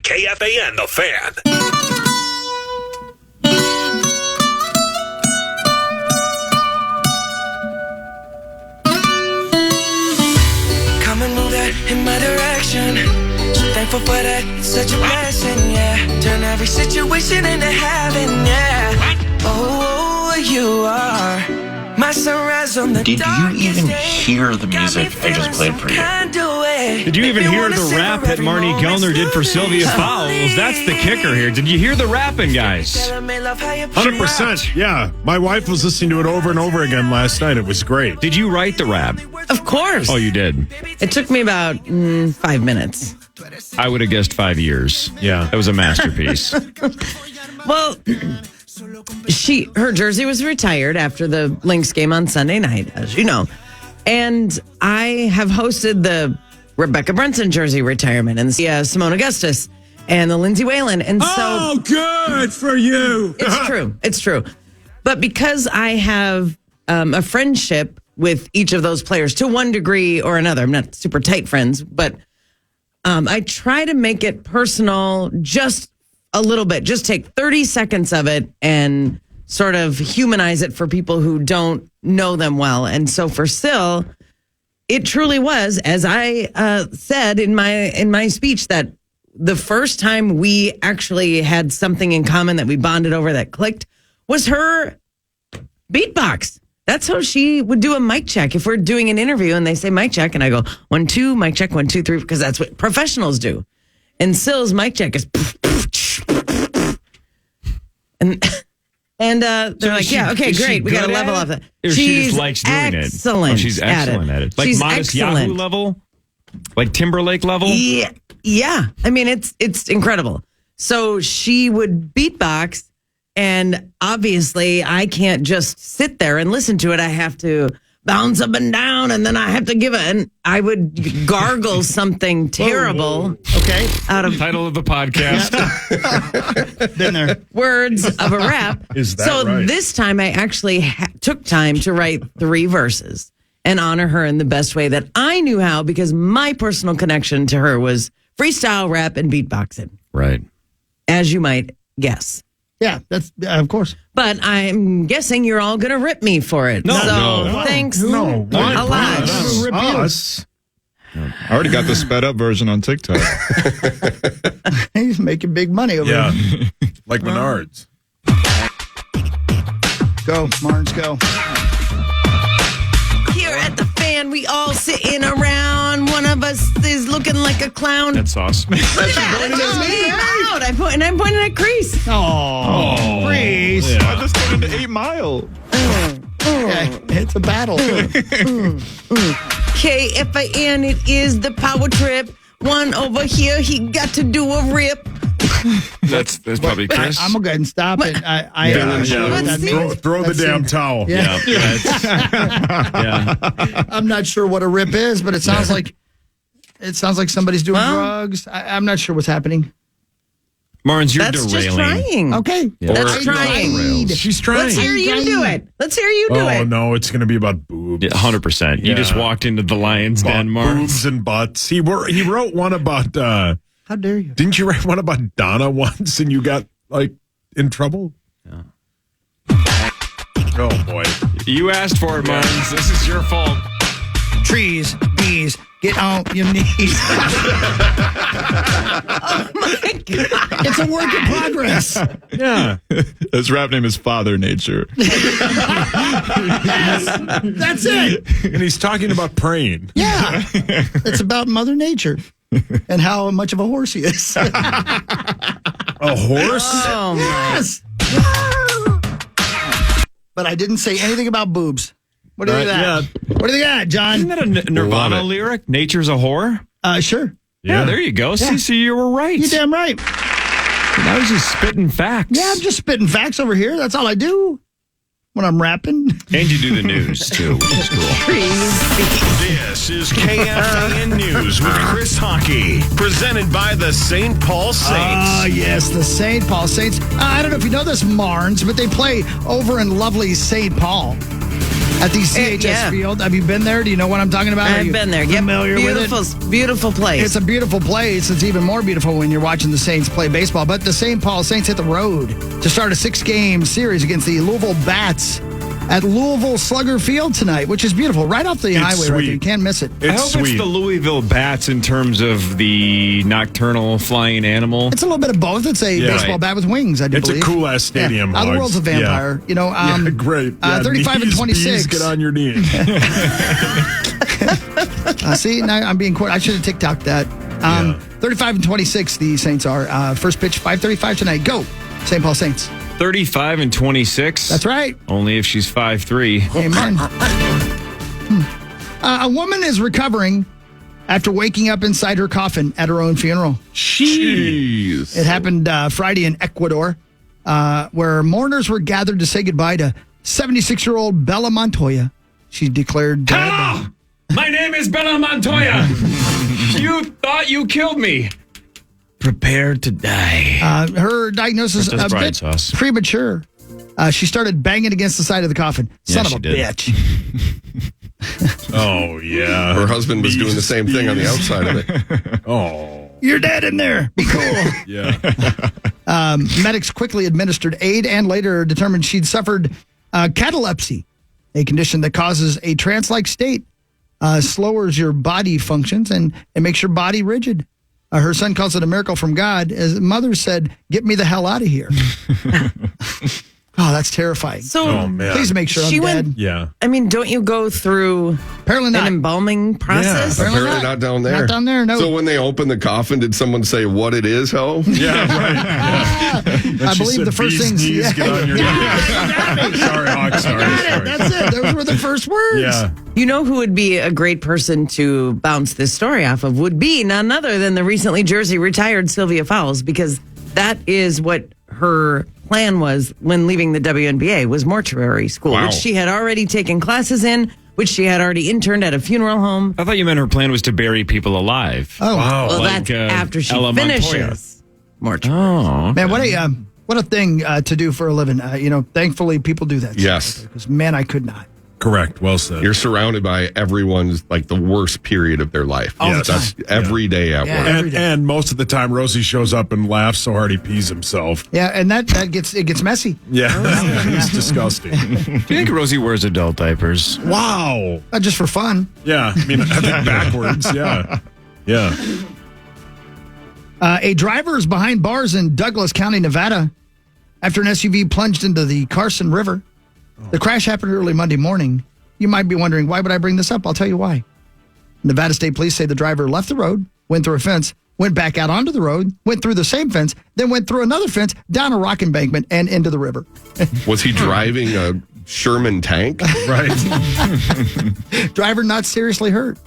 KFAN, The Fan. Come and move that in my direction. So thankful for that, it's such a blessing, yeah. Turn every situation into heaven, yeah. Oh, you are my sunrise on the Did you even hear the music I just played for you? Did you even hear the rap that Marney Gellner did for Sylvia Fowles? That's the kicker here. Did you hear the rapping, guys? 100%. Yeah. My wife was listening to it over and over again last night. It was great. Did you write the rap? Of course. Oh, you did? It took me about 5 minutes. I would have guessed 5 years. Yeah. That was a masterpiece. Well, her jersey was retired after the Lynx game on Sunday night, as you know. And I have hosted the Rebecca Brunson jersey retirement and the Simone Augustus and the Lindsay Whalen. And so, good for you. It's true. It's true. But because I have a friendship with each of those players to one degree or another, I'm not super tight friends, but I try to make it personal just a little bit. Just take 30 seconds of it and sort of humanize it for people who don't know them well. And so for Syl, it truly was, as I said in my speech, that the first time we actually had something in common that we bonded over that clicked was her beatbox. That's how she would do a mic check. If we're doing an interview and they say mic check, and I go 1, 2, mic check 1, 2, 3, because that's what professionals do. And Syl's mic check is, and they're like, yeah, okay, great, we got to level up. She just likes doing it. Excellent. She's excellent at it. Like she's Modest excellent. Yahoo level, like Timberlake level. Yeah. I mean, it's incredible. So she would beatbox. And obviously, I can't just sit there and listen to it. I have to bounce up and down, and then I have to give it. And I would gargle something terrible. Okay. Out of Title of the podcast. Been there. Words of a rap. Is that so right? this time, I actually took time to write 3 verses and honor her in the best way that I knew how, because my personal connection to her was freestyle rap and beatboxing. Right. As you might guess. Yeah, that's of course. But I'm guessing you're all going to rip me for it. No, so no. thanks No, why? a lot. Us. I already got the sped up version on TikTok. He's making big money over Yeah. there. Like Menards. Go, Marnes, go. Here at the fan, we all sitting around. One of us is looking like a clown. That's awesome. Look at that. That just came out. I'm pointing at Crease. Oh, please. I just turned into 8 Mile. Yeah, it's a battle. KFAN, it is the power trip. One over here, he got to do a rip. That's probably Chris. I'm going to go ahead and stop it. I'm sure what that means. Throw the damn towel. Yeah. I'm not sure what a rip is, but it sounds like somebody's doing drugs. I'm not sure what's happening. Marnes, you're That's derailing. just trying. Okay. Yeah. That's trying. She's trying. Let's hear you do it. Let's hear you do Oh, it. no, it's going to be about boobs. Yeah, 100%. You just walked into the lion's den, Marnes. Boobs and butts. He wrote one about, How dare you? didn't you write one about Donna once and you got, like, in trouble? Yeah. Oh, boy. You asked for it, Marnes. This is your fault. Trees, bees, get on your knees. Oh, my God. It's a work in progress. Yeah. His rap name is Father Nature. That's it. And he's talking about praying. Yeah. It's about Mother Nature and how much of a horse he is. A horse? Oh, my. Yes. But I didn't say anything about boobs. What do you think of that? What do you think of that, John? Isn't that a Nirvana Love it. lyric? Nature's a whore? Sure. Yeah, there you go. Yeah. See, you were right. You're damn right. I was just spitting facts. Yeah, I'm just spitting facts over here. That's all I do when I'm rapping. And you do the news, too, which is cool. This is KFAN News with Chris Hockey, presented by the St. Paul Saints. Yes, the St. Paul Saints. I don't know if you know this, Marnes, but they play over in lovely St. Paul. at the CHS Field. Have you been there? Do you know what I'm talking about? I've been there. Yep. Familiar Beautiful, with it? beautiful place. It's a beautiful place. It's even more beautiful when you're watching the Saints play baseball. But the St. Paul Saints hit the road to start a 6-game series against the Louisville Bats at Louisville Slugger Field tonight, which is beautiful. Right off the highway right there. You can't miss it. I hope it's the Louisville Bats in terms of the nocturnal flying animal. It's a little bit of both. It's a baseball bat with wings, I do believe. It's a cool-ass stadium. The world's a vampire. You know, great. 35 and 26. Get on your knees. See, now I'm being quoted. I should have TikToked that. 35 and 26, the Saints are. First pitch, 5:35 tonight. Go, St. Paul Saints. 35 and 26. That's right. Only if she's 5'3". Amen. A woman is recovering after waking up inside her coffin at her own funeral. Jeez. It happened Friday in Ecuador, where mourners were gathered to say goodbye to 76-year-old Bella Montoya. She declared dead. Hello! My name is Bella Montoya. You thought you killed me. Prepare to die. Her diagnosis a bit premature. She started banging against the side of the coffin. Son of a bitch. Oh, yeah. Her husband was doing the same thing on the outside of it. Oh. You're dead in there. Be cool. Yeah. Medics quickly administered aid and later determined she'd suffered catalepsy, a condition that causes a trance-like state, slowers your body functions, and it makes your body rigid. Her son calls it a miracle from God. As mother said, get me the hell out of here. Oh, that's terrifying. So please make sure I'm dead. Yeah. I mean, don't you go through Apparently not. an embalming process? Yeah, Apparently not down there. Not down there, no. So when they opened the coffin, did someone say what it is, ho? Yeah, right. I believe the first things. Knees, get on your knees. Sorry, Hawk. Sorry. That's it. Those were the first words. Yeah. You know who would be a great person to bounce this story off of would be none other than the recently Jersey retired Sylvia Fowles, because that is what her plan was when leaving the WNBA, was mortuary school, which she had already taken classes in, which she had already interned at a funeral home. I thought you meant her plan was to bury people alive. Oh, wow. Well, Like, that's after she Ella finishes mortuary. Oh. man, what a thing to do for a living. Thankfully people do that. Yes. Because man, I could not. Correct. Well said. You're surrounded by everyone's like the worst period of their life. All the That's time. every day at Yeah. work. every day. And most of the time, Rosie shows up and laughs so hard he pees himself. Yeah, and that gets messy. Yeah. It's disgusting. Do you think Rosie wears adult diapers? Wow. Not just for fun. Yeah. I mean, I think backwards. Yeah. Yeah. A driver is behind bars in Douglas County, Nevada, after an SUV plunged into the Carson River. The crash happened early Monday morning. You might be wondering, why would I bring this up? I'll tell you why. Nevada State Police say the driver left the road, went through a fence, went back out onto the road, went through the same fence, then went through another fence, down a rock embankment, and into the river. Was he driving a Sherman tank? Right. Driver not seriously hurt.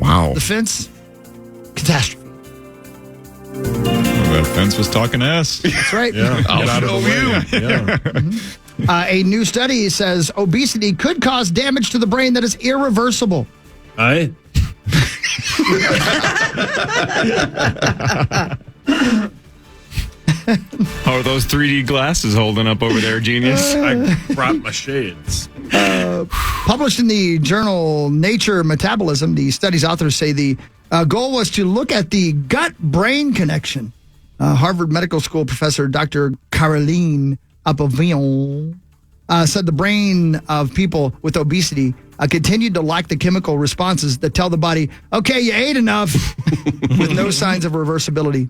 Wow. The fence, catastrophe. That fence was talking ass. That's right. Yeah. Get out of the way. Yeah. A new study says obesity could cause damage to the brain that is irreversible. Aye. How are those 3D glasses holding up over there, genius? I brought my shades. Published in the journal Nature Metabolism, the study's authors say the goal was to look at the gut-brain connection. Harvard Medical School professor Dr. Caroline Apovian said the brain of people with obesity continued to lack the chemical responses that tell the body, okay, you ate enough, with no signs of reversibility.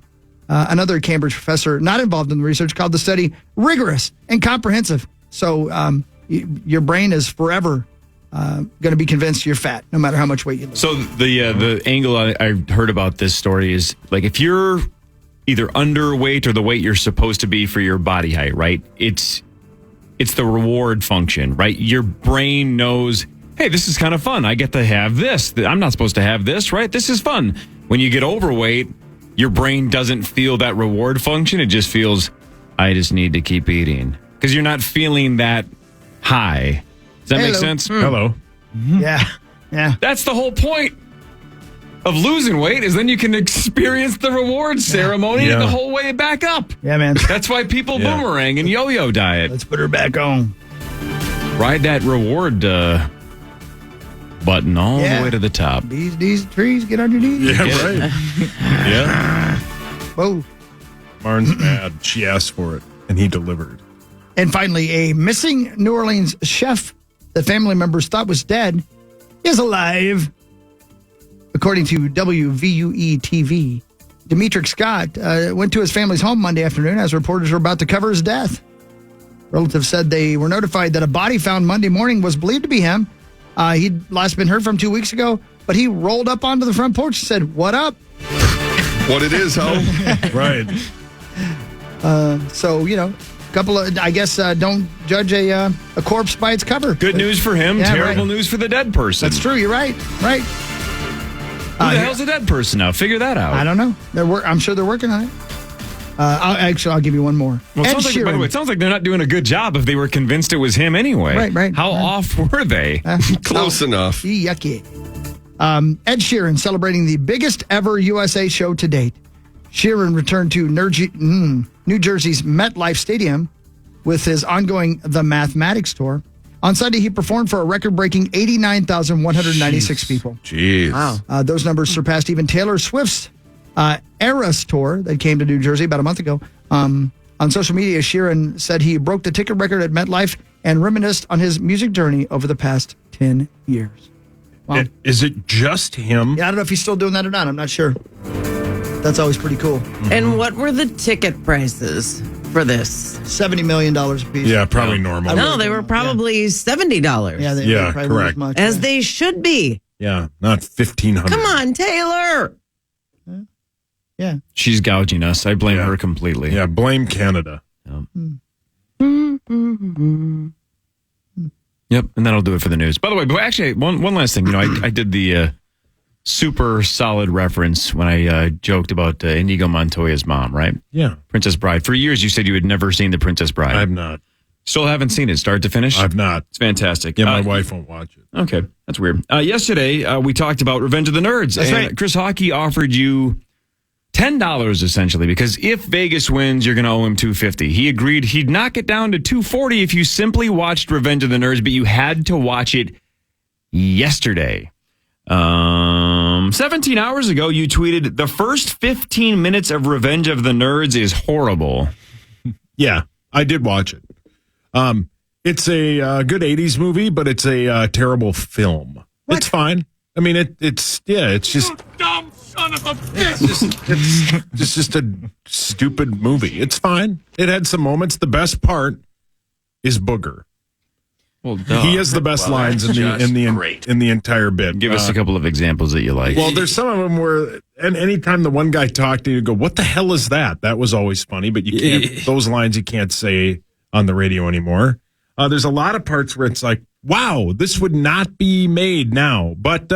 Another Cambridge professor not involved in the research called the study rigorous and comprehensive. So your brain is forever going to be convinced you're fat, no matter how much weight you lose. So the angle I heard about this story is, like, if you're either underweight or the weight you're supposed to be for your body height, right? It's the reward function, right? Your brain knows, hey, this is kind of fun. I get to have this. I'm not supposed to have this, right? This is fun. When you get overweight, your brain doesn't feel that reward function. It just feels, I just need to keep eating. Because you're not feeling that high. Does that make sense? Hello. Yeah. That's the whole point of losing weight, is then you can experience the reward ceremony the whole way back up. Yeah, man. That's why people boomerang and yo-yo diet. Let's put her back on. Ride that reward button all Yeah. the way to the top. These trees, get on your knees. Yeah, right. Yeah. Whoa. Marn's mad. She asked for it, and he delivered. And finally, a missing New Orleans chef that family members thought was dead is alive. According to WVUE TV, Demetric Scott went to his family's home Monday afternoon as reporters were about to cover his death. Relatives said they were notified that a body found Monday morning was believed to be him. He'd last been heard from 2 weeks ago, but he rolled up onto the front porch and said, "What up?" What it is, ho? Right. So, couple of, I guess, don't judge a corpse by its cover. Good news for him, Yeah, terrible right. news for the dead person. That's true. You're right. Right. Who the hell's a dead person now? Figure that out. I don't know. I'm sure they're working on it. I'll give you one more. Well, it Ed sounds like, by the Sheeran. way, it sounds like they're not doing a good job if they were convinced it was him anyway. Right. How off were they? Close enough. Yucky. Ed Sheeran celebrating the biggest ever USA show to date. Sheeran returned to New Jersey's MetLife Stadium with his ongoing The Mathematics Tour. On Sunday, he performed for a record-breaking 89,196 people. Jeez. Wow. Those numbers surpassed even Taylor Swift's Eras Tour that came to New Jersey about a month ago. On social media, Sheeran said he broke the ticket record at MetLife and reminisced on his music journey over the past 10 years. Wow. Is it just him? Yeah, I don't know if he's still doing that or not. I'm not sure. That's always pretty cool. And what were the ticket prices for this? $70 million a piece. Yeah, probably normal. No, they were probably $70. Yeah, they Yeah, probably weren't correct. as much. As they should be. Yeah, not 1,500. Come on, Taylor. Yeah. She's gouging us. I blame Yeah. her completely. Yeah, blame Canada. Yep, and that'll do it for the news. By the way, but actually, one last thing. I did the super solid reference when I joked about Inigo Montoya's mom, right? Yeah. Princess Bride. For years, you said you had never seen The Princess Bride. I've not. Still haven't seen it, start to finish? I've not. It's fantastic. Yeah, my wife won't watch it. Okay, that's weird. Yesterday, we talked about Revenge of the Nerds. That's and right. Chris Hockey offered you $10 essentially, because if Vegas wins, you're going to owe him $250. He agreed he'd knock it down to $240 if you simply watched Revenge of the Nerds, but you had to watch it yesterday. 17 hours ago, you tweeted, "The first 15 minutes of Revenge of the Nerds is horrible." Yeah, I did watch it. It's a good 80s movie, but it's a terrible film. It's fine. I mean, it's just... Dumb son of a bitch! It's just a stupid movie. It's fine. It had some moments. The best part is Booger. Well, He has the best lines in the entire bit. Give us a couple of examples that you like. Well, there's some of them where, and anytime the one guy talked, you go, "What the hell is that?" That was always funny, but you can't. Those lines you can't say on the radio anymore. There's a lot of parts where it's like, "Wow, this would not be made now." But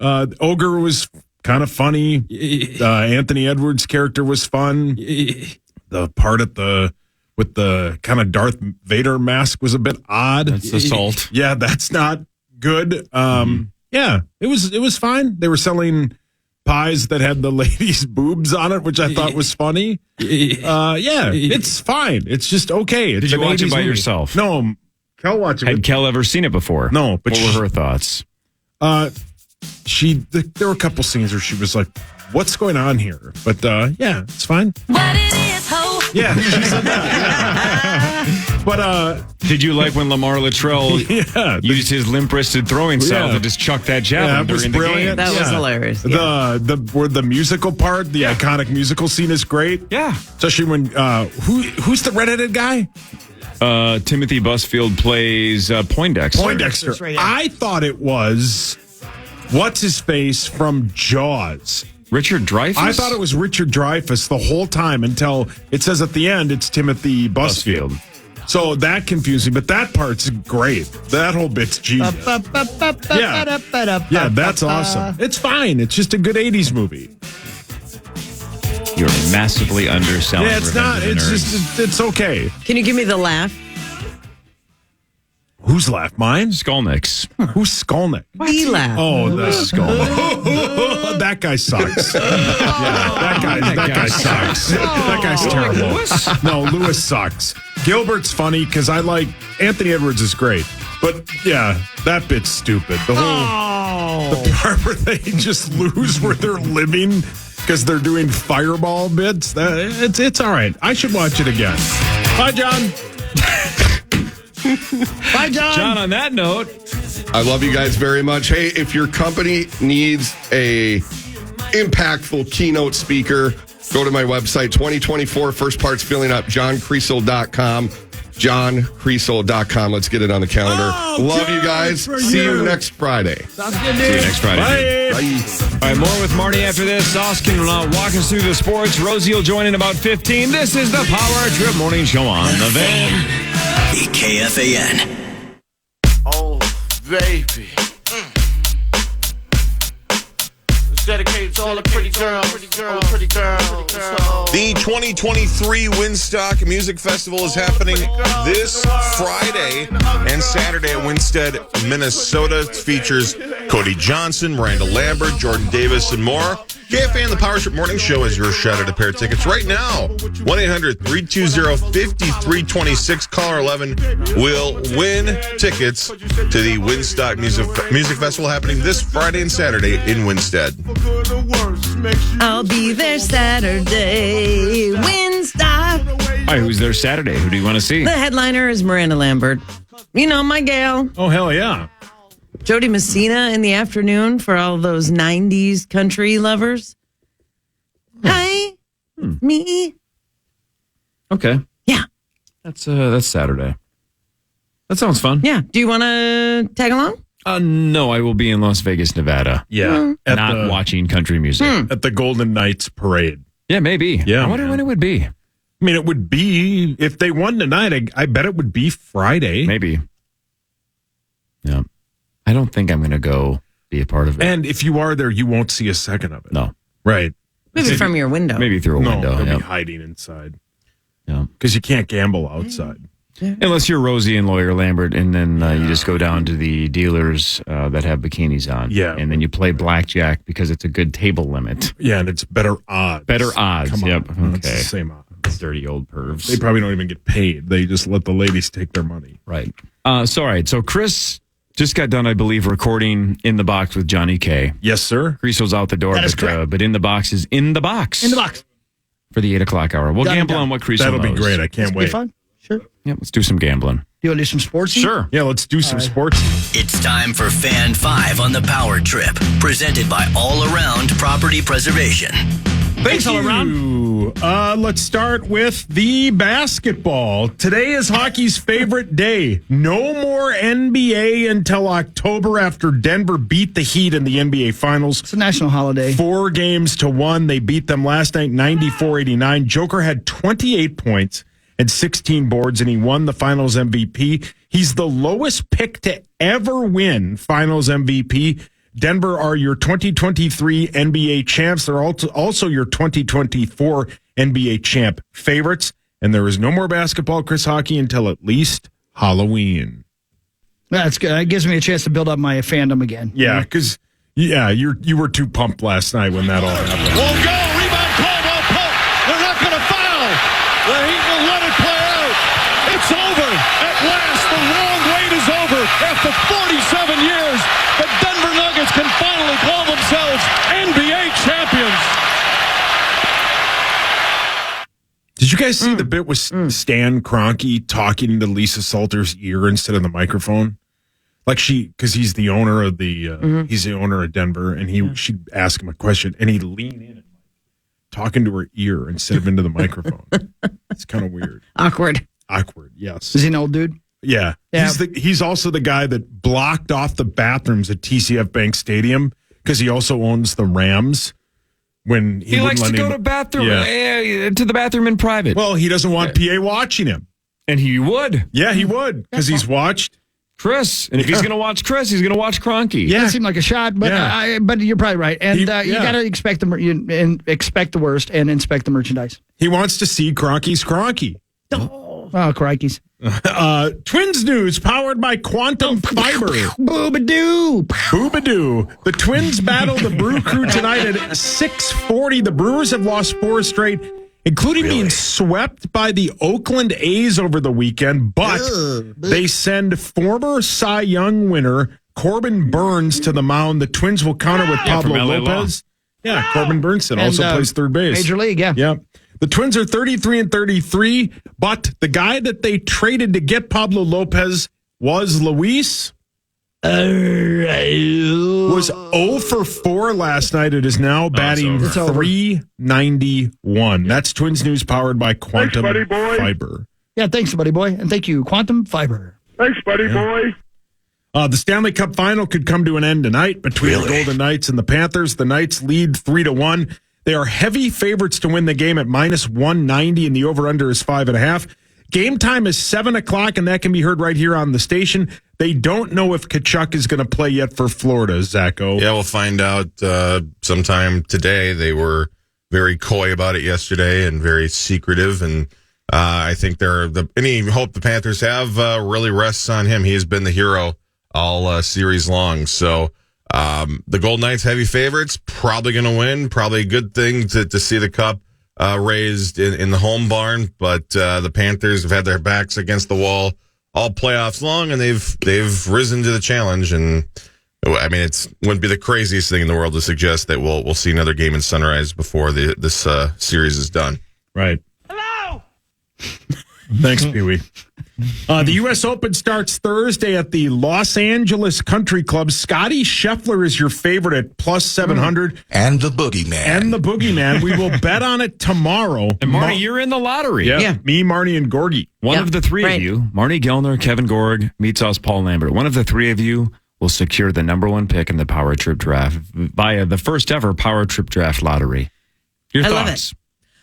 Ogre was kind of funny. Anthony Edwards' character was fun. The part with the kind of Darth Vader mask was a bit odd. That's assault. Yeah, that's not good. Yeah, it was fine. They were selling pies that had the ladies' boobs on it, which I thought was funny. Yeah, it's fine. It's just okay. It's Did you an watch it 80s by movie. yourself? No, Kel watched it. Had Kel ever seen it before? No, but what were her thoughts? There were a couple scenes where she was like, "What's going on here?" But yeah, it's fine. What it is, ho. Yeah, she said that. Yeah. But Did you like when Lamar Luttrell yeah, used his limp-wristed throwing style Yeah. to just chuck that javelin Yeah, it was during the brilliant. game? That was Yeah. hilarious. the musical part, the iconic musical scene is great. Yeah. Especially when who's the redheaded guy? Timothy Busfield plays Poindexter. Poindexter. That's right, yeah. I thought it was what's his face from Jaws. Richard Dreyfuss? I thought it was Richard Dreyfuss the whole time until it says at the end it's Timothy Busfield. So that confused me, but that part's great. That whole bit's genius. Yeah, that's awesome. It's fine. It's just a good 80s movie. You're massively underselling. Yeah, it's Revenge not. of the It's Nerds. just, it's okay. Can you give me the laugh? Who's laugh? Mine? Skolnick's. Who's Skolnick? The laugh. Oh, the Skolnick. That guy sucks. Yeah, that guy sucks. That guy's terrible. No, Lewis sucks. Gilbert's funny because I like Anthony Edwards is great. But yeah, that bit's stupid. The whole the part where they just lose where they're living because they're doing fireball bits. It's all right. I should watch it again. Bye, John. Bye, John. John, on that note, I love you guys very much. Hey, if your company needs a impactful keynote speaker, go to my website, 2024, first part's filling up, johncreasel.com. johncreasel.com. Let's get it on the calendar. Love you guys. See you next Friday. Sounds good, dude. see you next Friday. Bye. All right, more with Marty after this. Sauce can walk us through the sports. Rosie will join in about 15. This is the Power Trip Morning Show on the Van. The KFAN. Oh, baby. It's dedicated to all the pretty girls. The 2023 Winstock Music Festival is happening this Friday and Saturday at Winstead, Minnesota. It features Cody Johnson, Miranda Lambert, Jordan Davis, and more. KFAN, the Power Trip Morning Show, has your shot at a pair of tickets right now. 1-800-320-5326. Caller 11 will win tickets to the Winstock Music Festival happening this Friday and Saturday in Winstead. I'll be there Saturday. Winstock. All right, who's there Saturday? Who do you want to see? The headliner is Miranda Lambert. You know, my gal. Oh, hell yeah. Jody Messina in the afternoon for all those 90s country lovers. Hi, me. Okay. Yeah. That's Saturday. That sounds fun. Yeah. Do you want to tag along? No, I will be in Las Vegas, Nevada. Yeah. Not watching country music. At the Golden Knights Parade. Yeah, maybe. Yeah, I wonder when it would be. I mean, it would be, if they won tonight, I bet it would be Friday. Maybe. Yeah. I don't think I'm going to go be a part of it. And if you are there, you won't see a second of it. No. Right. Maybe from your window. Maybe through a window. They'll Yeah. be hiding inside. Yeah. Because you can't gamble outside. Unless you're Rosie and Lawyer Lambert, and then you just go down to the dealers that have bikinis on. Yeah. And then you play blackjack because it's a good table limit. Yeah, and it's better odds. Better odds. Come on. Yep. It's Okay. the same odds. Dirty old pervs. They probably don't even get paid. They just let the ladies take their money. Right. All right. So Chris just got done, I believe, recording In the Box with Johnny K. Yes, sir. Creasel's out the door, That is correct. but In the Box is in the box. In the box. For the 8 o'clock hour. We'll Done, gamble done. on what Creasel That'll knows. be great. I can't Be wait. fun. Sure. Yep, let's do some gambling. Do you want to do some sports? Sure. Yeah, let's do some sports. It's time for Fan 5 on the Power Trip, presented by All Around Property Preservation. Thanks, all around. Ooh, let's start with the basketball. Today is hockey's favorite day. No more NBA until October after Denver beat the Heat in the NBA Finals. It's a national holiday. 4-1. They beat them last night, 94-89. Joker had 28 points and 16 boards, and he won the Finals MVP. He's the lowest pick to ever win Finals MVP. Denver are your 2023 NBA champs. They're also your 2024 NBA champ favorites. And there is no more basketball, Chris Hockey, until at least Halloween. That's good. That gives me a chance to build up my fandom again. Yeah, because you were too pumped last night when that all happened. Won't go. Rebound Caldwell Pope. They're not going to foul. The Heat will let it play out. It's over. At last, the long wait is over. After 47 years, the Denver Nuggets can finally call themselves NBA champions. Did you guys see the bit with Stan Kroenke talking to Lisa Salter's ear instead of the microphone? Like because he's the owner of he's the owner of Denver, and she'd ask him a question, and he'd lean in, talking to her ear instead of into the microphone. It's kind of weird. Awkward. Yes. Is he an old dude? Yeah. He's also the guy that blocked off the bathrooms at TCF Bank Stadium because he also owns the Rams. When he likes to go to the bathroom in private. Well, he doesn't want PA watching him. And he would. Yeah, he would, because he's watched Chris. And if he's going to watch Chris, he's going to watch Kroenke. Yeah, that seemed like a shot, but but you're probably right. And you got to expect the worst and inspect the merchandise. He wants to see Kroenke's Kroenke. Oh, crikeys. Twins news powered by Quantum Fiber. Boobadoo. The Twins battle the Brew Crew tonight at 6:40. The Brewers have lost 4 straight. including being swept by the Oakland A's over the weekend. But they send former Cy Young winner Corbin Burns to the mound. The Twins will counter with Pablo Lopez. Yeah, Corbin Burnson also plays third base. Major League, yeah. Yeah. The Twins are 33-33, but the guy that they traded to get Pablo Lopez was Luis. Was 0 for 4 last night. It is now batting .391. That's Twins News powered by Quantum Fiber. Yeah, thanks, buddy boy. And thank you, Quantum Fiber. Thanks, buddy boy. The Stanley Cup final could come to an end tonight between the Golden Knights and the Panthers. The Knights lead 3-1. They are heavy favorites to win the game at -190, and the over-under is 5.5. Game time is 7 o'clock, and that can be heard right here on the station. They don't know if Tkachuk is going to play yet for Florida, Zacho. Yeah, we'll find out sometime today. They were very coy about it yesterday and very secretive, and I think any hope the Panthers have really rests on him. He has been the hero all series long, so the Golden Knights, heavy favorites, probably going to win. Probably a good thing to see the cup raised in the home barn. But the Panthers have had their backs against the wall all playoffs long, and they've risen to the challenge. And I mean, wouldn't be the craziest thing in the world to suggest that we'll see another game in Sunrise before this series is done. Right. Hello. Thanks, Pee-wee. The U.S. Open starts Thursday at the Los Angeles Country Club. Scotty Scheffler is your favorite at +700. And the Boogeyman. We will bet on it tomorrow. And Marnie, you're in the lottery. Yeah. Me, Marnie, and Gorgie. One of the three of you, Marney Gellner, Kevin Gorg, meets us, Paul Lambert. One of the three of you will secure the #1 pick in the Power Trip Draft via the first ever Power Trip Draft lottery. Your thoughts? Love it.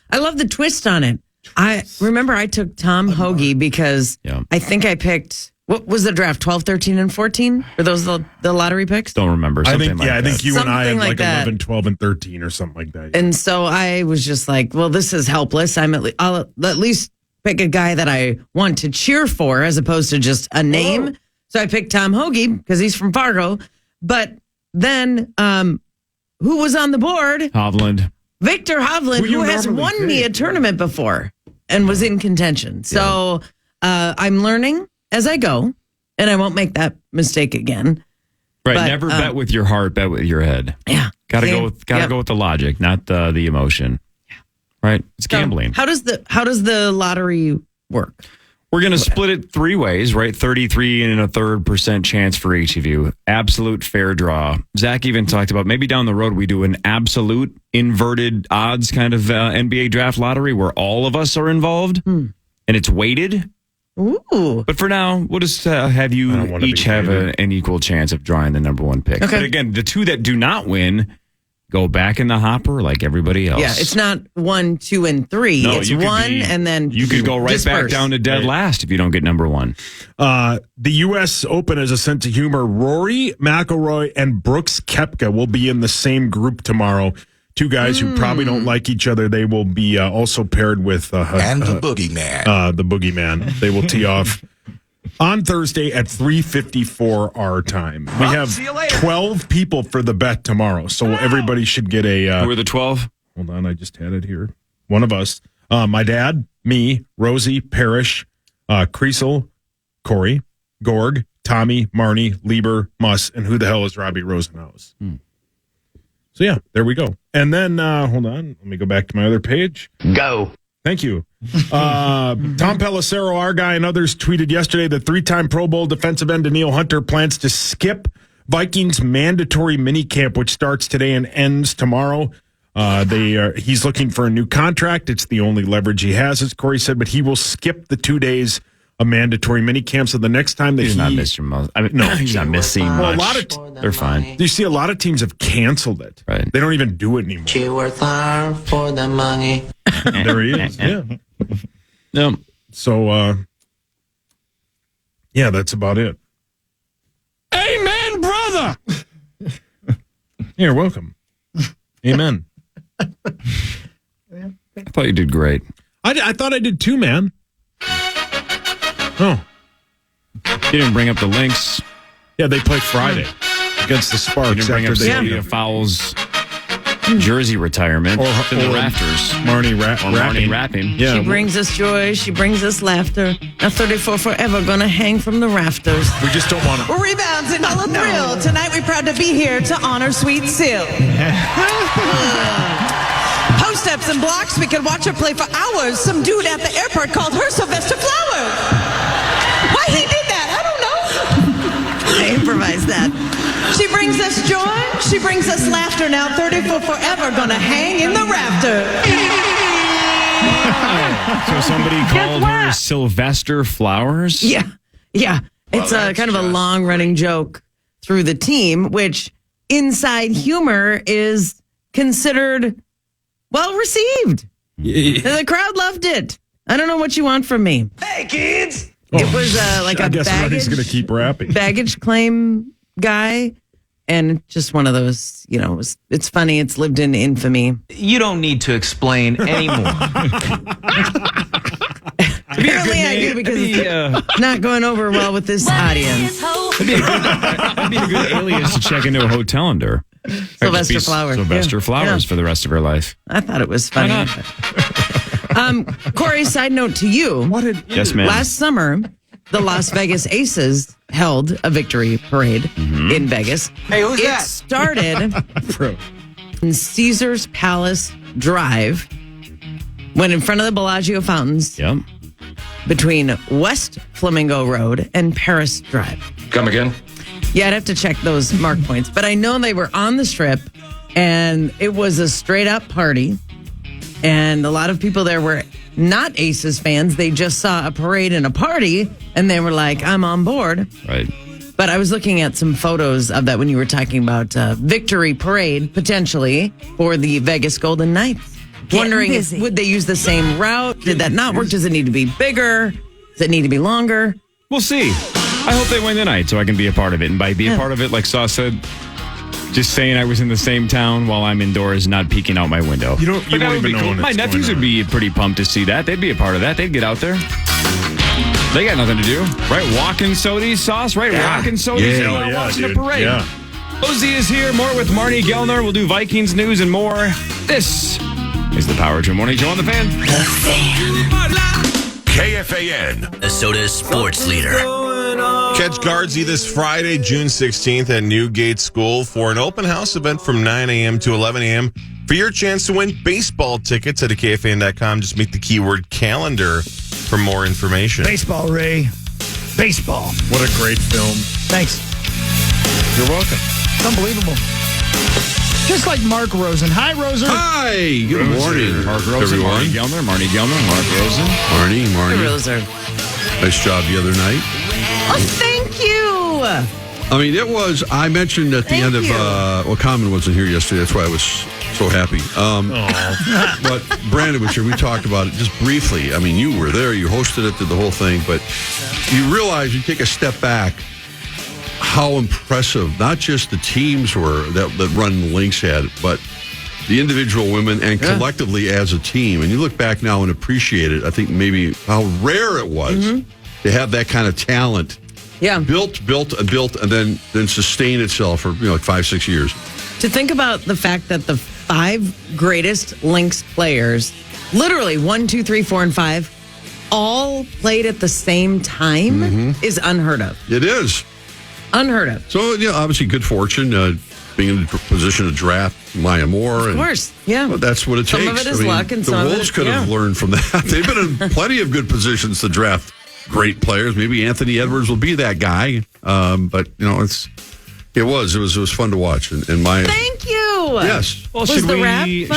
I love the twist on it. I remember I took Tom Hoagie because I think I picked, what was the draft, 12, 13, and 14? Were those the lottery picks? Don't remember. I think you and I had like 11, 12, and 13 or something like that. And so I was just like, well, this is helpless. I'll at least pick a guy that I want to cheer for as opposed to just a name. So I picked Tom Hoagie because he's from Fargo. But then who was on the board? Hovland. Victor Hovland, who has won me a tournament before and was in contention. So I'm learning as I go, and I won't make that mistake again. Right, but, never bet with your heart, bet with your head. Yeah. Gotta go with the logic, not the emotion. Yeah. Right? It's gambling. How does the lottery work? We're going to split it 3 ways, right? 33.33% chance for each of you. Absolute fair draw. Zach even talked about maybe down the road we do an absolute inverted odds kind of NBA draft lottery where all of us are involved and it's weighted. Ooh. But for now, we'll just have you each have an equal chance of drawing the #1 pick. Okay. But again, the 2 that do not win go back in the hopper like everybody else. Yeah, it's not 1, 2, and 3. No, it's 1, and then you could go right disperse. back down to dead last if you don't get #1. The U.S. Open has a sense of humor. Rory McIlroy and Brooks Koepka will be in the same group tomorrow. 2 guys who probably don't like each other. They will be also paired with the Boogeyman. The Boogeyman. They will tee off on Thursday at 3:54 our time. We have 12 people for the bet tomorrow, so everybody should get a... Who are the 12? Hold on, I just had it here. One of us. My dad, me, Rosie, Parrish, Creasel, Corey, Gorg, Tommy, Marnie, Lieber, Muss, and who the hell is Robbie Rosenhaus? So yeah, there we go. And then, hold on, let me go back to my other page. Go. Thank you. Tom Pelissero, our guy, and others tweeted yesterday that 3-time Pro Bowl defensive end Daniil Hunter plans to skip Vikings mandatory minicamp, which starts today and ends tomorrow. He's looking for a new contract. It's the only leverage he has, as Corey said, but he will skip the 2 days of mandatory minicamp. So the next time that he's not missing most. I mean, no, he's not missing much. They're fine. You see, a lot of teams have canceled it. Right. They don't even do it anymore. You work hard for the money. There he is. Yeah. No. So, yeah, that's about it. Amen, brother. You're welcome. Amen. I thought you did great. I thought I did too, man. Oh. You didn't bring up the Lynx. Yeah, they play Friday against the Sparks. You didn't bring up after Sylvia Fowles. jersey retirement Or in the rafters. Marney rapping. Yeah. She brings us joy. She brings us laughter. Now 34 forever gonna hang from the rafters. We just don't want to. Rebounds and all thrill. Tonight we're proud to be here to honor Sweet Sil. Post-ups and blocks, we could watch her play for hours. Some dude at the airport called her Sylvia Fowles. Why he did that, I don't know. I improvised that. She brings us joy. She brings us laughter. Now 34 forever gonna hang in the rafter. So somebody called her Sylvester Flowers? Yeah. It's a kind of a long-running joke through the team, which inside humor is considered well-received. The crowd loved it. I don't know what you want from me. Hey, kids! It was like I a guess Marty's going to keep rapping. baggage claim guy. And just one of those, it's funny. It's lived in infamy. You don't need to explain anymore. Apparently I do because it's not going over well with this audience. That'd be a good alias to check into a hotel under. Sylvester Flowers. Sylvester Flowers for the rest of her life. I thought it was funny. Corey, side note to you. Yes, ma'am. Last summer, the Las Vegas Aces held a victory parade in Vegas. Hey, who's that? It started in Caesar's Palace Drive, went in front of the Bellagio Fountains between West Flamingo Road and Paris Drive. Come again? Yeah, I'd have to check those mark points. But I know they were on the Strip, and it was a straight-up party. And a lot of people there were not Aces fans. They just saw a parade and a party, and they were like, I'm on board. Right. But I was looking at some photos of that when you were talking about victory parade, potentially, for the Vegas Golden Knights. Wondering, would they use the same route? Did that not work? Does it need to be bigger? Does it need to be longer? We'll see. I hope they win tonight so I can be a part of it. And by be a part of it, like Saw said, just saying I was in the same town while I'm indoors, not peeking out my window. You don't even know when My it's nephews going would be pretty pumped to see that. They'd be a part of that. They'd get out there. They got nothing to do, right? Walking Sodies, Sauce, right? Walking Sodies, watching a parade. Yeah. Ozzy is here. More with Marney Gellner. We'll do Vikings news and more. This is the Power Trip Morning Show on The Fan. KFAN, Minnesota's sports leader. Catch Guardsy this Friday, June 16th at Newgate School for an open house event from 9 a.m. to 11 a.m. For your chance to win baseball tickets at KFAN.com. Just meet the keyword calendar for more information. Baseball, Ray. Baseball. What a great film. Thanks. You're welcome. Unbelievable. Just like Mark Rosen. Hi, Rosen. Hi. Good morning, Mark Rosen, everyone. Marney Gellner, Mark Rosen. Marney. Rosen. Nice job the other night. Oh, thank you. I mean, I mentioned at the end of, Common wasn't here yesterday. That's why I was so happy. But Brandon was here. We talked about it just briefly. I mean, you were there. You hosted it, did the whole thing. But you realize, you take a step back, how impressive not just the teams were that Run the Lynx had, but the individual women and collectively as a team. And you look back now and appreciate it. I think maybe how rare it was to have that kind of talent. Yeah. Built, and then sustain itself for like 5-6 years. To think about the fact that the 5 greatest Lynx players, literally 1, 2, 3, 4, and 5, all played at the same time is unheard of. It is. Unheard of. So, obviously good fortune being in a position to draft Maya Moore. Of course, yeah. Well, that's what it takes. Some of it is luck and some of it is... The Wolves could have learned from that. They've been in plenty of good positions to draft great players. Maybe Anthony Edwards will be that guy. But, it was fun to watch. And Maya... Thank you. Yes. Well, should we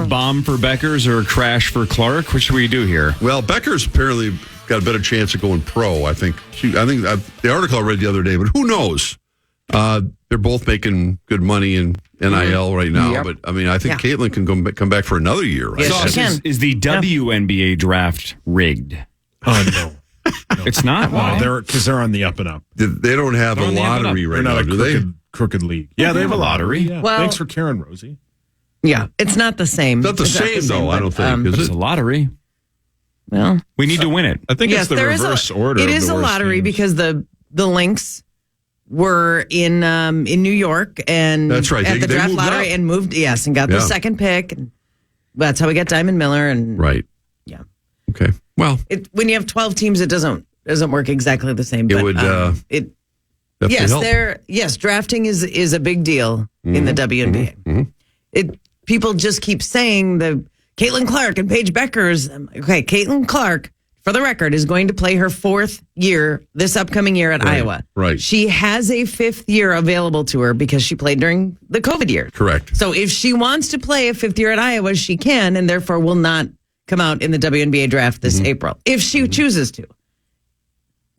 bomb for Beckers or crash for Clark? What should we do here? Well, Becker's apparently got a better chance of going pro. I think the article I read the other day, but who knows? They're both making good money in NIL right now. Yep. But I mean, I think Caitlin can come back for another year. Right? Yes, she can. Is the WNBA draft rigged? Oh no. It's not. Why? Because they're on the up and up. They don't have a lottery right now, do they? Crooked league. Yeah, they have a lottery. Yeah. Well, thanks for Karen, Rosie. Yeah, it's not the same. It's not the same, though, I don't think. It's a lottery. Well, we need to win it. I think it's the reverse order. It is a lottery because the Lynx were in New York and That's right. at the They draft moved lottery up. and moved, and got the second pick. And that's how we got Diamond Miller. And Right. Yeah. Okay. Well, when you have 12 teams, it doesn't work exactly the same. It But would, it definitely help. drafting is a big deal in the WNBA. Mm-hmm. People just keep saying the Caitlin Clark and Paige Beckers. Okay, Caitlin Clark, for the record, is going to play her 4th year this upcoming year at Iowa. Right. She has a 5th year available to her because she played during the COVID year. Correct. So if she wants to play a 5th year at Iowa, she can, and therefore will not come out in the WNBA draft this April if she chooses to.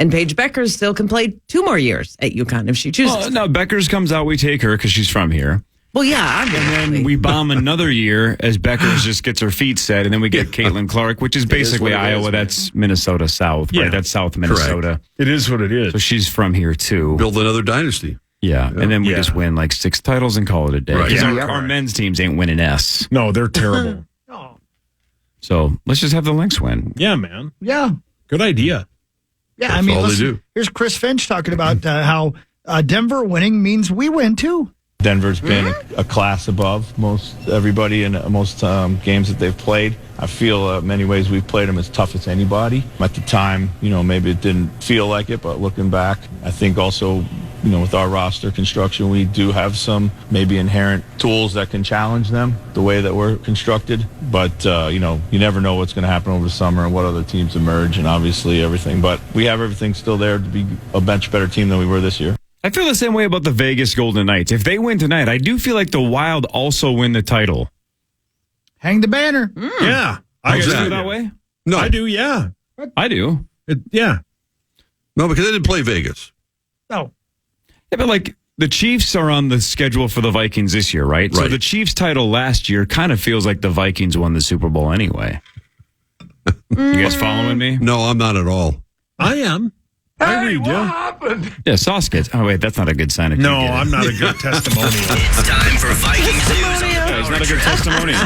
And Paige Beckers still can play 2 more years at UConn if she chooses. Well, no, Beckers comes out, we take her because she's from here. Well, yeah, obviously. And then we bomb another year as Beckers just gets her feet set, and then we get Caitlin Clark, which is basically Iowa. That's Minnesota South, right? That's South Minnesota. It is what it is. So she's from here too. Build another dynasty. Yeah, and then we just win like 6 titles and call it a day. Right. 'Cause Yeah. our men's teams ain't winning S. No, they're terrible. So let's just have the Lynx win. Yeah, man. Yeah. Good idea. Yeah, That's I mean, all they listen, do. here's Chris Finch talking about how Denver winning means we win too. Denver's been a class above most everybody in most games that they've played. I feel in many ways we've played them as tough as anybody. At the time, maybe it didn't feel like it, but looking back, I think also, with our roster construction, we do have some maybe inherent tools that can challenge them the way that we're constructed. But, you never know what's going to happen over the summer and what other teams emerge and obviously everything. But we have everything still there to be a much better team than we were this year. I feel the same way about the Vegas Golden Knights. If they win tonight, I do feel like the Wild also win the title. Hang the banner. Yeah. I feel that way? No. I do, yeah. I do. Yeah. No, because they didn't play Vegas. No. Yeah, but like the Chiefs are on the schedule for the Vikings this year, right? So the Chiefs title last year kind of feels like the Vikings won the Super Bowl anyway. You guys following me? No, I'm not at all. I am. I read you. Yeah, Sauce gets. Oh, wait, that's not a good sign. No, I'm not a good testimonial. It's time for Vikings news. Yeah, it's not a good testimonial.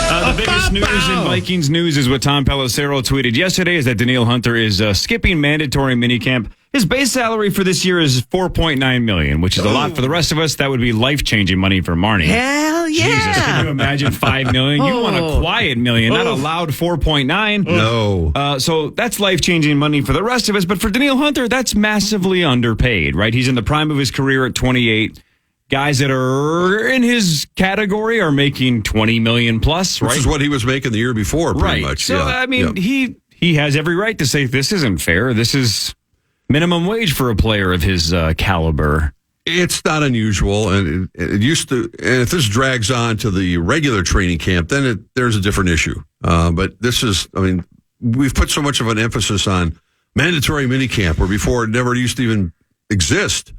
The biggest news in Vikings news is what Tom Pelissero tweeted yesterday is that Daniil Hunter is skipping mandatory minicamp. His base salary for this year is $4.9 million, which is a lot for the rest of us. That would be life-changing money for Marnie. Hell yeah. Jesus, can you imagine $5 million? You want a quiet million, not a loud 4.9. No. So that's life-changing money for the rest of us. But for Daniil Hunter, that's massively underpaid, right? He's in the prime of his career at 28. Guys that are in his category are making $20 million plus, right? Which is what he was making the year before, pretty much. So, yeah. I mean, he has every right to say this isn't fair. This is minimum wage for a player of his caliber. It's not unusual, and it used to. And if this drags on to the regular training camp, then there's a different issue. But this is, I mean, we've put so much of an emphasis on mandatory minicamp, where before it never used to even exist.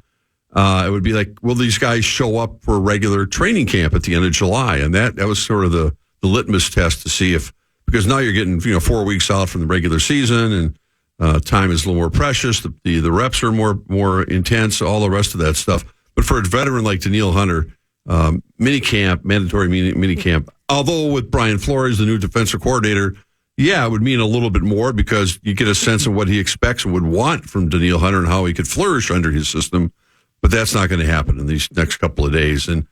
It would be like, will these guys show up for a regular training camp at the end of July? And that was sort of the litmus test to see if, because now you're getting 4 weeks out from the regular season, and time is a little more precious. The reps are more intense, all the rest of that stuff. But for a veteran like Daniil Hunter, minicamp, mandatory minicamp, although with Brian Flores, the new defensive coordinator, it would mean a little bit more because you get a sense of what he expects and would want from Daniil Hunter and how he could flourish under his system. But that's not going to happen in these next couple of days. And,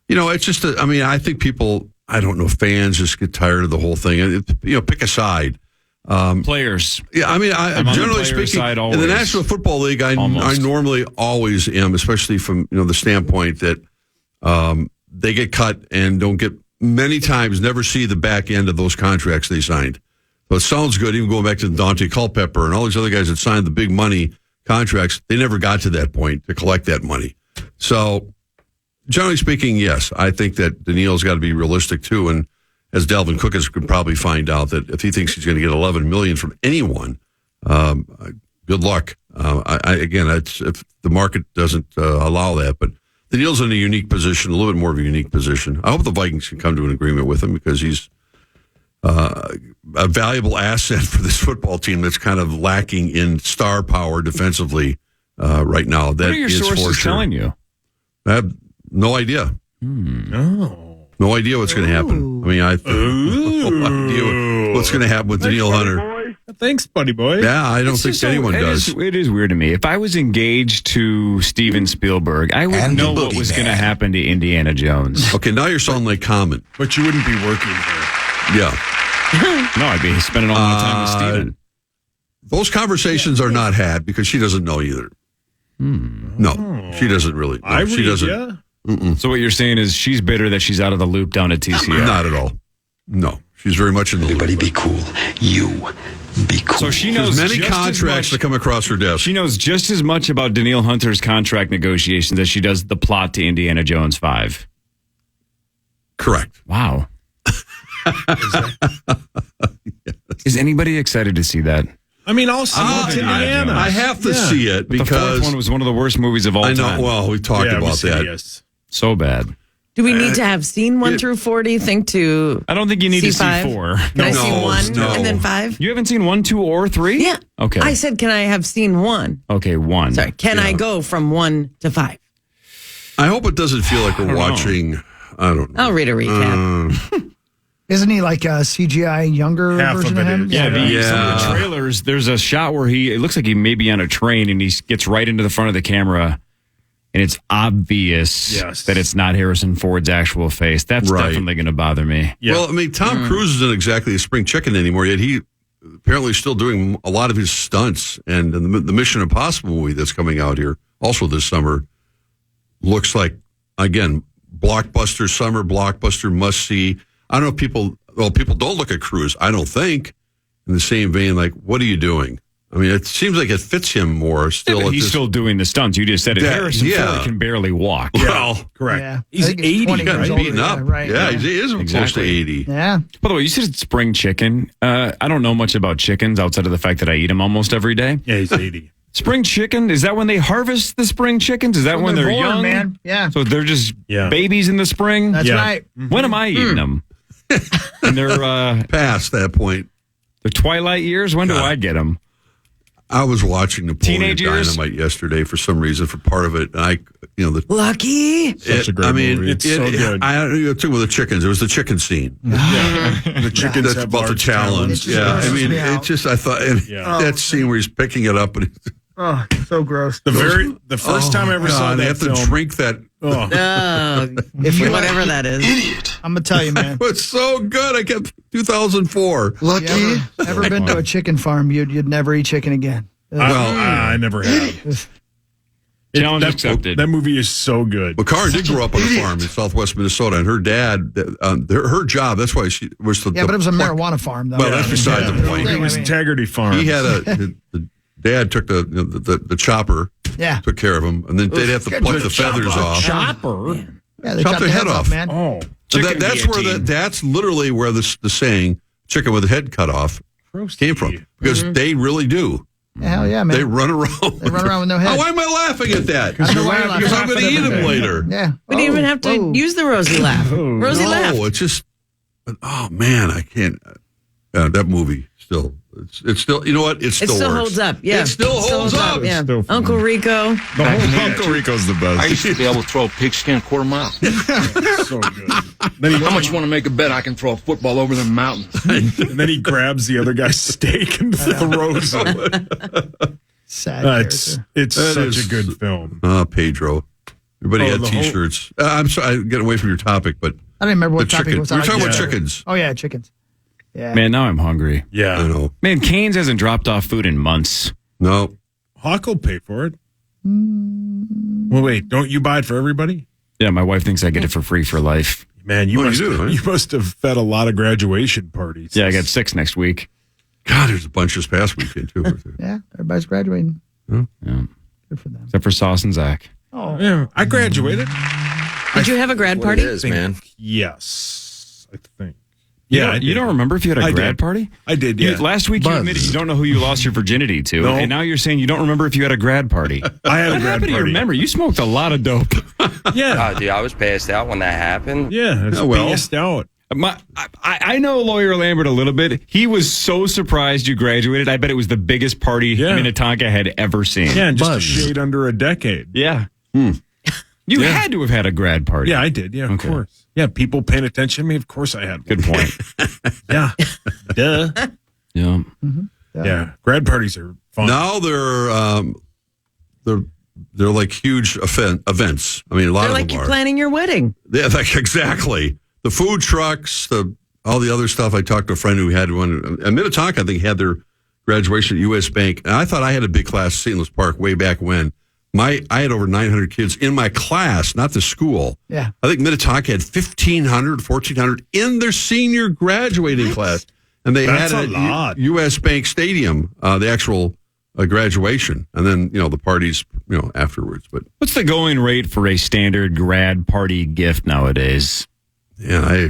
it's just, I think people, I don't know, fans just get tired of the whole thing. Pick a side. Players. Yeah, I'm generally speaking, side in the National Football League, I normally always am, especially from the standpoint that they get cut and don't get, many times, never see the back end of those contracts they signed. So it sounds good, even going back to Dante Culpepper and all these other guys that signed the big money contracts, they never got to that point to collect that money. So, generally speaking, yes, I think that Daniil's got to be realistic too. And as Dalvin Cook could probably find out, that if he thinks he's going to get $11 million from anyone, good luck. If the market doesn't allow that, but Daniil's in a unique position, a little bit more of a unique position. I hope the Vikings can come to an agreement with him because he's a valuable asset for this football team that's kind of lacking in star power defensively right now. That what are your sources telling you? I have no idea. No idea what's going to happen. I have no idea what's going to happen with Daniil Hunter. thanks, buddy boy. Yeah, I don't think anyone does. It is weird to me. If I was engaged to Steven Spielberg, I would know what was going to happen to Indiana Jones. Okay, now you're sounding like Common. But you wouldn't be working here. Yeah. No, I'd be spending all my time with Steven. Those conversations are not had because she doesn't know either. No, she doesn't really. No, she doesn't. So what you're saying is she's bitter that she's out of the loop down at TCF. Not at all. No, she's very much in the loop. Everybody be cool. You be cool. So she knows There's many contracts that come across her desk. She knows just as much about Daniil Hunter's contract negotiations as she does the plot to Indiana Jones 5. Correct. Wow. Is anybody excited to see that? I mean, I'll see it's Indiana. I have to see it But the because fourth one was one of the worst movies of all I know. time. Well, we talked it about was that. hideous. So bad. Do we need to have seen 1 through 4, do you think, to I don't think you need to see 5? 4. Can I see 1 no. and then 5? You haven't seen 1, 2, or 3? Yeah. Okay. I said, can I have seen 1? Okay, 1. Sorry, can I go from 1 to 5? I hope it doesn't feel like we're watching. I don't know. I'll read a recap. Isn't he like a CGI younger Half version of of it him? is. Yeah, some of the trailers, there's a shot where it looks like he may be on a train and he gets right into the front of the camera and it's obvious that it's not Harrison Ford's actual face. That's definitely going to bother me. Yeah. Well, I mean, Tom Cruise isn't exactly a spring chicken anymore, yet he apparently is still doing a lot of his stunts. And the Mission Impossible movie that's coming out here also this summer looks like, again, blockbuster summer, blockbuster must see. I don't know if people don't look at Cruise, I don't think, in the same vein, like, what are you doing? I mean, it seems like it fits him more still. Yeah, but he's still doing the stunts. You just said it. Harrison Ford can barely walk. Well, correct. Yeah. He's I think he's 80, 20 got years beaten older. up. Yeah, right. Yeah, he is close to 80. Yeah. By the way, you said it's spring chicken. I don't know much about chickens outside of the fact that I eat them almost every day. Yeah, he's 80. Spring chicken, is that when they harvest the spring chickens? Is that when they're born, young? man. Yeah. So they're just babies in the spring? That's right. When am I eating them? And they're past that point. The twilight years? When do I get them? I was watching Napoleon Teenage years? Dynamite yesterday for some reason for part of it. And Lucky. Such a great movie. It's so good. I took with the chickens. It was the chicken scene. The chickens That's have about the large challenge. talons. Yeah, I mean, it just I thought that scene where he's picking it up and Oh, so gross. The first time I ever saw that they have film, to drink that. If you whatever that is. Idiot. I'm gonna tell you, man. It's so good. I kept 2004. Lucky. Ever been to a chicken farm? You'd never eat chicken again. I never have. Challenge accepted. That movie is so good. Well, Karen did grow up on a farm in southwest Minnesota, and her dad, her job, that's why she was the. Yeah, but it was a marijuana farm, though. Well, that's beside the point. It was Integrity Farm. He had the dad took the chopper, took care of him, and then they'd have to pluck the feathers off. Chopper? Yeah, they chop chopped their the head heads off. man. Oh. So that's literally where the saying "chicken with the head cut off" came from, because they really do. Hell yeah, man. They run around. They run around with no head. Oh, why am I laughing at that? I don't know why you're laughing. Because I'm going to eat them later. Yeah. We didn't even have to use the Rosie laugh. Rosie laugh. No, it's just, oh man, I can't. That movie still, it's still, you know what? It still works. Holds up. Yeah. It still holds up. Yeah. Still fun. Uncle Rico. Uncle Rico's the best. I used to be able to throw a pigskin a quarter mile. So good. How much you want to make a bet I can throw a football over the mountains? And then he grabs the other guy's steak and throws it. Sad. It's such a good film. Pedro. Everybody had T-shirts. I'm sorry, I'm getting away from your topic, but I don't remember what the topic chicken. was. We were talking about chickens. Oh yeah, chickens. Yeah. Man, now I'm hungry. Yeah. I know. Man, Cane's hasn't dropped off food in months. No. Hawk will pay for it. Well, wait, don't you buy it for everybody? Yeah, my wife thinks I get it for free for life. Man, you must have fed a lot of graduation parties. Yeah, I got 6 next week. God, there's a bunch this past weekend, too. Yeah, everybody's graduating. Yeah. Good for them. Except for Sauce and Zach. Oh. Yeah, I graduated. Did you have a grad party? Yes, I think. Yeah, you don't remember if you had a grad party? I did, yeah. Last week you admitted you don't know who you lost your virginity to, and now you're saying you don't remember if you had a grad party. I had a what grad happened to your party. memory? You smoked a lot of dope. Yeah. Dude, I was passed out when that happened. Yeah, it's passed out. I know Lawyer Lambert a little bit. He was so surprised you graduated. I bet it was the biggest party Minnetonka had ever seen. Yeah, and just a shade under a decade. Yeah. You had to have had a grad party. Yeah, I did. Yeah, of course. Yeah, people paying attention to me. Of course I had one. Good point. Yeah. Duh. Yeah. Mm-hmm. Yeah. Grad parties are fun. Now they're like huge events. I mean, a lot They're of like them you're are. planning your wedding. Yeah, exactly. The food trucks, all the other stuff. I talked to a friend who had one. Minnetonka, I think, had their graduation at U.S. Bank. And I thought I had a big class at St. Louis Park way back when. I had over 900 kids in my class, not the school. Yeah. I think Minnetonka had 1,500, 1,400 in their senior graduating class. And they That's had a lot. U.S. Bank Stadium, the actual graduation. And then, the parties, afterwards. But What's the going rate for a standard grad party gift nowadays? yeah,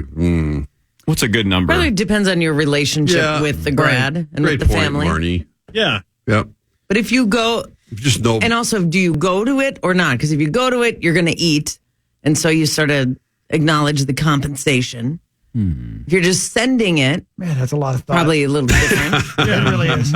What's a good number? Probably depends on your relationship with the grad and great with the point, family. Marnie. Yeah. Yep. But if you go, Just know. and also, do you go to it or not? Because if you go to it, you're going to eat. And so you sort of acknowledge the compensation. If you're just sending it, Man, that's a lot of thought. probably a little different. It really is.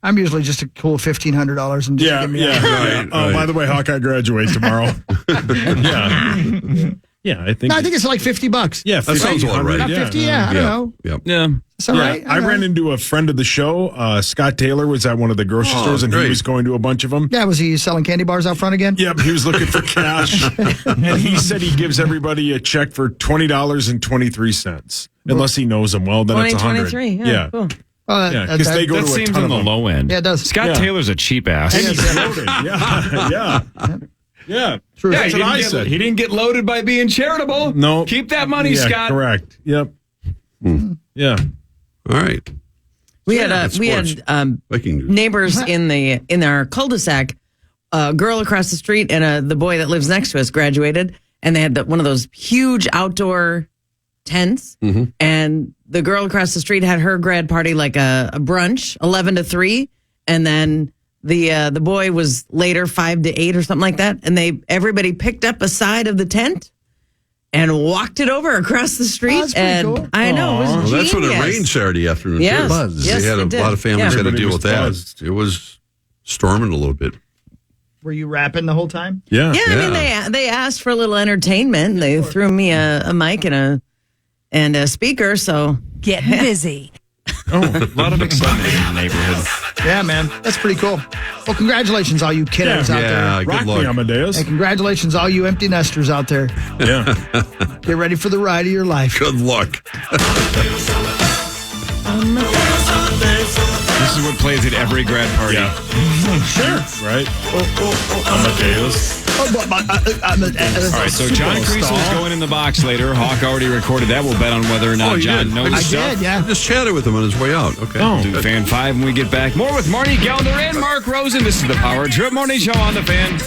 I'm usually just a cool $1,500 and just give me Yeah. Oh, by the way, Hawkeye graduates tomorrow. Yeah. Yeah, I think. No, I think it's like $50. Yeah, That sounds about right. Not 50, yeah, I don't know. Yep. Yeah. It's all right. I ran into a friend of the show. Scott Taylor was at one of the grocery stores, and great. he was going to a bunch of them. Yeah, was he selling candy bars out front again? Yep, he was looking for cash. And he said he gives everybody a check for $20.23. Unless he knows them well, then it's $100. $20.23. Yeah. Cool. Yeah, because they go That to a seems ton on of the them. low end. Yeah, it does. Scott Yeah. Taylor's a cheap ass. And he's loaded. Yeah. True. That's what I He said. didn't get loaded by being charitable. No. Keep that money, Yeah, Scott. correct. Yep. Yeah. All right. We had Viking news. neighbors in our cul-de-sac. A girl across the street and the boy that lives next to us graduated, and they had one of those huge outdoor tents. And the girl across the street had her grad party like a brunch, 11 to 3, and then the boy was later 5 to 8 or something like that. And everybody picked up a side of the tent and walked it over across the street. Oh, that's pretty and cool. I know, it was Well, that's what it genius. rained Saturday afternoon. Yes. Too. Buzzed. Yes, they had it a did. lot of families Yeah. had to Everybody deal was with that. buzzed. It was storming a little bit. Were you rapping the whole time? Yeah. Yeah, I mean they asked for a little entertainment. They threw me a mic and a speaker. So Getting busy. A lot of excitement in the neighborhood. Yeah, man. That's pretty cool. Well, congratulations, all you kiddos out there. Good Rock luck. me, Amadeus. And congratulations, all you empty nesters out there. Yeah. Get ready for the ride of your life. Good luck. This is what plays at every grad party. Sure. Right. Amadeus. All right, so John Creasel's going in the box later. Hawk already recorded that. We'll bet on whether or not you John did. knows I stuff. did, yeah. I just chatted with him on his way out. Okay. Do Fan 5 when we get back. More with Marney Gellner and Mark Rosen. This is the Power Trip Morning Show on the Fan.